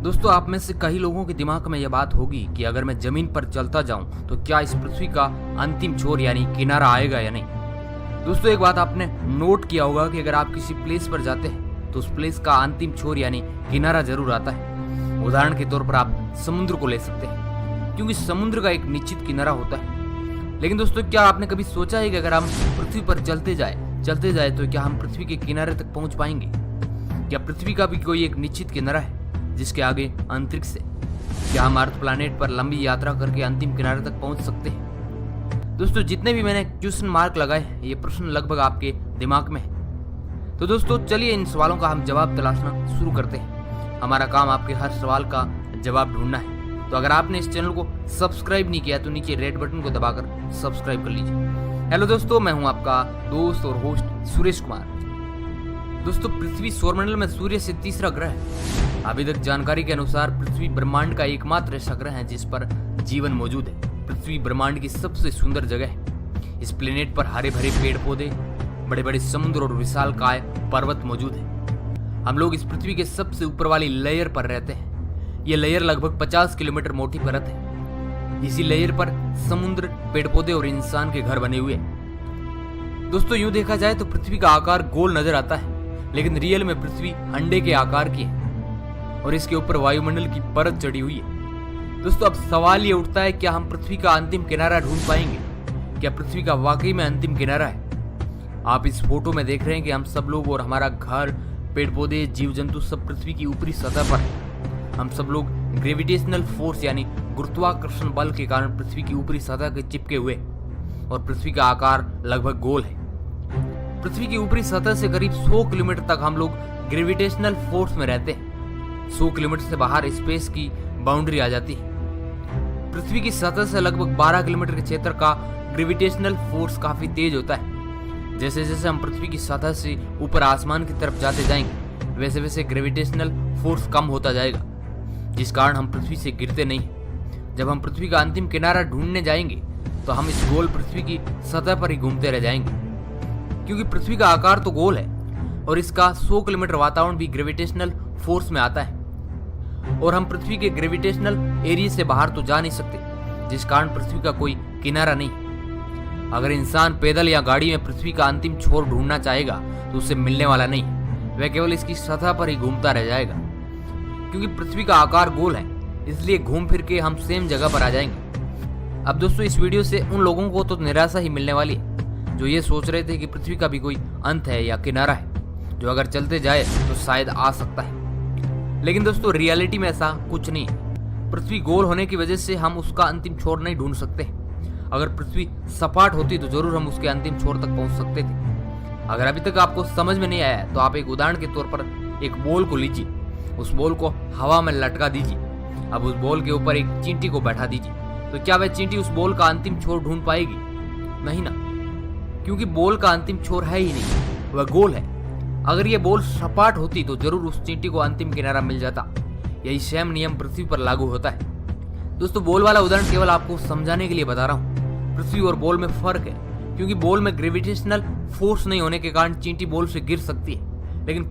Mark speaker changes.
Speaker 1: दोस्तों, आप में से कई लोगों के दिमाग में यह बात होगी कि अगर मैं जमीन पर चलता जाऊं तो क्या इस पृथ्वी का अंतिम छोर यानी किनारा आएगा या नहीं। दोस्तों, एक बात आपने नोट किया होगा कि अगर आप किसी प्लेस पर जाते हैं तो उस प्लेस का अंतिम छोर यानी किनारा जरूर आता है। उदाहरण के तौर पर आप समुद्र को ले सकते हैं, क्योंकि समुद्र का एक निश्चित किनारा होता है। लेकिन दोस्तों, क्या आपने कभी सोचा है कि अगर हम पृथ्वी पर चलते जाए तो क्या हम पृथ्वी के किनारे तक पहुंच पाएंगे? क्या पृथ्वी का भी कोई एक निश्चित किनारा है जिसके आगे अंतरिक्ष है? क्या हम अर्थ प्लैनेट पर लंबी यात्रा करके अंतिम किनारे तक पहुंच सकते हैं? दोस्तों, जितने भी मैंने क्वेश्चन मार्क लगाए हैं, ये प्रश्न लगभग आपके दिमाग में है। तो दोस्तों, चलिए इन सवालों का हम जवाब तलाशना शुरू करते हैं। हमारा काम आपके हर सवाल का जवाब ढूंढना है। तो अगर आपने इस चैनल को सब्सक्राइब नहीं किया तो नीचे रेड बटन को दबाकर सब्सक्राइब कर लीजिए। हेलो दोस्तों, मैं हूं आपका दोस्त और होस्ट सुरेश कुमार। दोस्तों, पृथ्वी सौरमंडल में सूर्य से तीसरा ग्रह है। अभी तक जानकारी के अनुसार पृथ्वी ब्रह्मांड का एकमात्र ऐसा ग्रह है जिस पर जीवन मौजूद है। पृथ्वी ब्रह्मांड की सबसे सुंदर जगह है। इस प्लेनेट पर हरे भरे पेड़ पौधे, बड़े बड़े समुद्र और विशालकाय पर्वत मौजूद है। हम लोग इस पृथ्वी के सबसे ऊपर वाली लेयर पर रहते हैं। यह लेयर लगभग 50 किलोमीटर मोटी परत है। इसी लेयर पर समुद्र, पेड़ पौधे और इंसान के घर बने हुए हैं। दोस्तों, यूं देखा जाए तो पृथ्वी का आकार गोल नजर आता है, लेकिन रियल में पृथ्वी अंडे के आकार की है और इसके ऊपर वायुमंडल की परत चढ़ी हुई है। दोस्तों, अब सवाल ये उठता है, क्या हम पृथ्वी का अंतिम किनारा ढूंढ पाएंगे? क्या पृथ्वी का वाकई में अंतिम किनारा है? आप इस फोटो में देख रहे हैं कि हम सब लोग और हमारा घर, पेड़ पौधे, जीव जंतु सब पृथ्वी की ऊपरी सतह पर है। हम सब लोग ग्रेविटेशनल फोर्स यानी गुरुत्वाकर्षण बल के कारण पृथ्वी की ऊपरी सतह के चिपके हुए और पृथ्वी का आकार लगभग गोल है। पृथ्वी की ऊपरी सतह से करीब 100 किलोमीटर तक हम लोग ग्रेविटेशनल फोर्स में रहते हैं। 100 किलोमीटर से बाहर स्पेस की बाउंड्री आ जाती है। पृथ्वी की सतह से लगभग 12 किलोमीटर के क्षेत्र का ग्रेविटेशनल फोर्स काफी तेज होता है। जैसे जैसे हम पृथ्वी की सतह से ऊपर आसमान की तरफ जाते जाएंगे, वैसे वैसे ग्रेविटेशनल फोर्स कम होता जाएगा, जिस कारण हम पृथ्वी से गिरते नहीं। जब हम पृथ्वी का अंतिम किनारा ढूंढने जाएंगे तो हम इस गोल पृथ्वी की सतह पर ही घूमते रह जाएंगे, क्योंकि पृथ्वी का आकार तो गोल है और इसका 100 किलोमीटर वातावरण भी ग्रेविटेशनल फोर्स में आता है और हम पृथ्वी के ग्रेविटेशनल एरिया से बाहर तो जा नहीं सकते, जिस कारण पृथ्वी का कोई किनारा नहीं। अगर इंसान पैदल या गाड़ी में पृथ्वी का अंतिम छोर ढूंढना चाहेगा तो उसे मिलने वाला नहीं, वह केवल इसकी सतह पर ही घूमता रह जाएगा। क्योंकि पृथ्वी का आकार गोल है, इसलिए घूम फिर के हम सेम जगह पर आ जाएंगे। अब दोस्तों, इस वीडियो से उन लोगों को तो निराशा ही मिलने वाली है जो ये सोच रहे थे कि पृथ्वी का भी कोई अंत है या किनारा है जो अगर चलते जाए तो शायद आ सकता है। लेकिन दोस्तों, रियलिटी में ऐसा कुछ नहीं है। पृथ्वी गोल होने की वजह से हम उसका अंतिम छोर नहीं ढूंढ सकते। अगर पृथ्वी सपाट होती तो जरूर हम उसके अंतिम छोर तक पहुंच सकते थे। अगर अभी तक आपको समझ में नहीं आया तो आप एक उदाहरण के तौर पर एक बॉल को लीजिए, उस बॉल को हवा में लटका दीजिए। अब उस बॉल के ऊपर एक चींटी को बैठा दीजिए, तो क्या वह चींटी उस बॉल का अंतिम छोर ढूंढ पाएगी? नहीं ना, क्योंकि बॉल का अंतिम छोर है ही नहीं, वह गोल है। अगर यह बॉल सपाट होती तो जरूर उस चींटी को अंतिम किनारा मिल जाता। यही सेम नियम पृथ्वी पर लागू होता है। दोस्तों, बॉल वाला उदाहरण केवल आपको समझाने के लिए बता रहा हूँ। पृथ्वी और बॉल में फर्क है, क्योंकि बॉल में ग्रेविटेशनल फोर्स नहीं होने के कारण चींटी बॉल से गिर सकती है, लेकिन